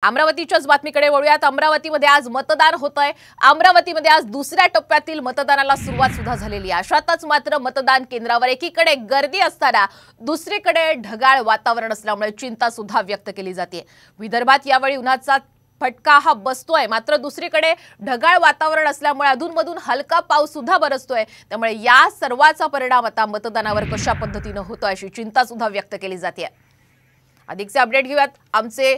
अमरावतीच्याच बातमीकडे वळूयात। अमरावतीमध्ये आज मतदान होतंय। अमरावतीमध्ये आज दुसऱ्या टप्प्यातील मतदानाला सुरुवात सुद्धा झालेली आहे। अशातच मात्र मतदान केंद्रावर एकीकडे गर्दी असताना दुसरीकडे ढगाळ वातावरण असल्यामुळे चिंता सुद्धा व्यक्त केली जाते। विदर्भात यावेळी उन्हाचा फटका हा बसतोय, मात्र दुसरीकडे ढगाळ वातावरण असल्यामुळे अधूनमधून हलका पाऊस सुद्धा बरसतोय। त्यामुळे या सर्वाचा परिणाम आता मतदानावर कशा पद्धतीने होतोय अशी चिंता सुद्धा व्यक्त केली जाते। अधिकचे अपडेट घेऊयात आमचे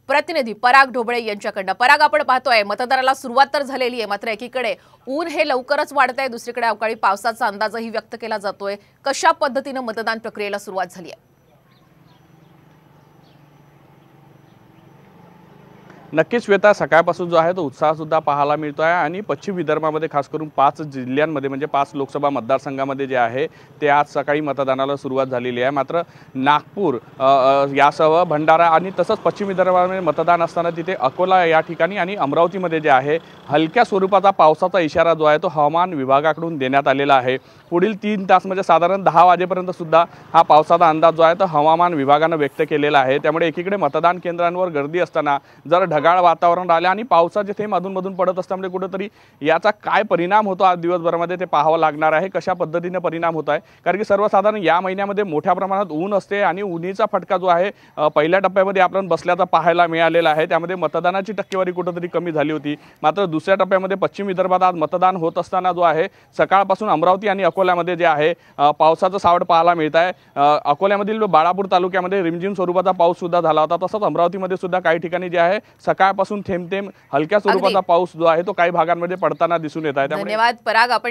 प्रतिनिधी पराग ढोबळे यांच्याकडनं। पराग, आपण पाहतोय मतदानाला सुरुवात तर झालेली आहे, मात्र एकीकडे ऊन हे लवकरच वाढतंय, दुसरीकडे अवकाळी पावसाचा अंदाजही व्यक्त केला जातोय। कशा पद्धतीने मतदान प्रक्रियेला सुरुवात झाली आहे? नक्कीच श्वेता, सकाळपासून जो आहे तो उत्साह सुद्धा पाहायला मिळतो आहे आणि पश्चिम विदर्भामध्ये खास करून 5 जिल्ह्यांमध्ये म्हणजे 5 लोकसभा मतदारसंघामध्ये जे आहे ते आज सकाळी मतदानाला सुरुवात झालेली आहे। मात्र नागपूर यासह भंडारा आणि तसंच पश्चिम विदर्भामध्ये मतदान असताना तिथे अकोला या ठिकाणी आणि अमरावतीमध्ये जे आहे हलक्या स्वरूपाचा पावसाचा इशारा जो आहे तो हवामान विभागाकडून देण्यात आलेला आहे। पुढील 3 तास म्हणजे साधारण 10 वाजेपर्यंत सुद्धा हा पावसाचा अंदाज जो आहे तो हवामान विभागाने व्यक्त केलेला आहे। त्यामुळे एकीकडे मतदान केंद्रांवर गर्दी असताना जर ढगाळ वातावरण राहिले आणि पावसाचे थेंब अधूनमधून पडत असल्यामुळे कुठेतरी याचा काय परिणाम होतो आज दिवसभरामध्ये ते पाहावं लागणार आहे। कशा पद्धतीने परिणाम होत आहे, कारण की सर्वसाधारण या महिन्यामध्ये मोठ्या प्रमाणात ऊन असते आणि उन्हीचा फटका जो आहे पहिल्या टप्प्यामध्ये आपण बसल्याचा पाहायला मिळालेला आहे। त्यामध्ये मतदानाची टक्केवारी कुठेतरी कमी झाली होती। मात्र दुसऱ्या टप्प्यामध्ये पश्चिम विदर्भात आज मतदान होत असताना जो आहे सकाळपासून अमरावती आणि अकोल्यामध्ये जे आहे पावसाचं सावट पाहायला मिळत आहे। अकोल्यामधील बाळापूर तालुक्यामध्ये रिमझिम स्वरूपाचा पाऊस सुद्धा झाला होता। तसंच अमरावतीमध्ये सुद्धा काही ठिकाणी जे आहे सकाळपासून थेंब थेंब हलक्या स्वरूपाचा पाऊस जो आहे तो काही भागांमध्ये पडताना दिसून येत आहे। धन्यवाद पराग। आपण